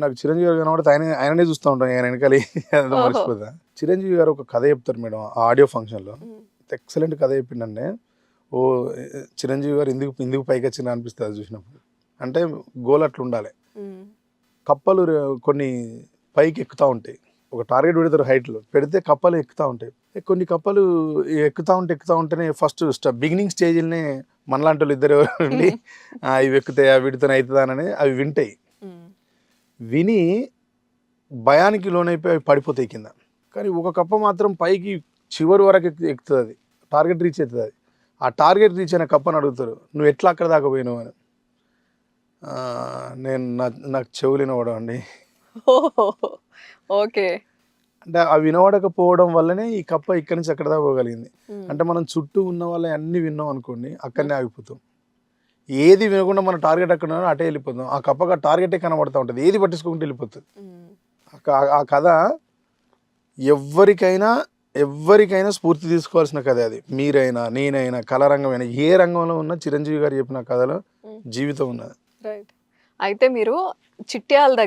నాకు చిరంజీవి గారు కనబడితే ఆయననే చూస్తూ ఉంటాను, ఆయన వెనకాల అదంతా ఓహో. మర్చిపోతా. చిరంజీవి గారు ఒక కథ చెప్తారు మేడం ఆ ఆడియో ఫంక్షన్లో. ఉమ్. ఎక్సలెంట్ కథ చెప్పిండండి. ఓ చిరంజీవి గారు ఎందుకు పైకి వచ్చిన అనిపిస్తుంది అది చూసినప్పుడు. అంటే గోల్ అట్లా ఉండాలి. ఉమ్. కప్పలు కొన్ని పైకి ఎక్కుతూ ఉంటాయి, ఒక టార్గెట్ పెడతారు హైట్లో, పెడితే కప్పలు ఎక్కుతూ ఉంటాయి. కొన్ని కప్పలు ఎక్కుతూ ఉంటేనే ఫస్ట్ బిగినింగ్ స్టేజ్లోనే మనలాంటి వాళ్ళు ఇద్దరు ఉండి ఇవి ఎక్కుతాయా వీటితో అవుతుందానని అవి వింటాయి. ఉమ్. విని భయానికి లోనైపోయి అవి పడిపోతాయి కింద. కానీ ఒక కప్ప మాత్రం పైకి చివరి వరకు ఎక్కుతుంది, అది టార్గెట్ రీచ్ అవుతుంది. అది ఆ టార్గెట్ రీచ్ అయిన కప్పని అడుగుతారు, నువ్వు ఎట్లా అక్కడ దాకా పోయినావు అని. నేను నాకు చెవులు వినవడం అండి. ఓహో. ఓకే. అంటే అవి వినవడకపోవడం వల్లనే ఈ కప్ప ఇక్కడి నుంచి అక్కడ దాకా పోగలిగింది. ఉమ్. అంటే మనం చుట్టూ ఉన్న వాళ్ళని అన్నీ విన్నాం అనుకోండి, అక్కడనే ఆగిపోతాం. ఏది వినకుండా మన టార్గెట్ అక్కడ ఉన్నదో అటే వెళ్ళిపోతాం. ఆ కప్పగా టార్గెటే కనబడుతూ ఉంటుంది, ఏది పట్టించుకుంటూ వెళ్ళిపోతుంది. ఉమ్. ఆ కథ ఎవరికైనా స్ఫూర్తి తీసుకోవాల్సిన కథ అది. మీరైనా నేనైనా కళారంగమైనా ఏ రంగంలో ఉన్నా చిరంజీవి గారు చెప్పిన కథలో ఉమ్. జీవితం ఉన్నది. రైట్. అయితే మీరు చిట్యాల దగ్గర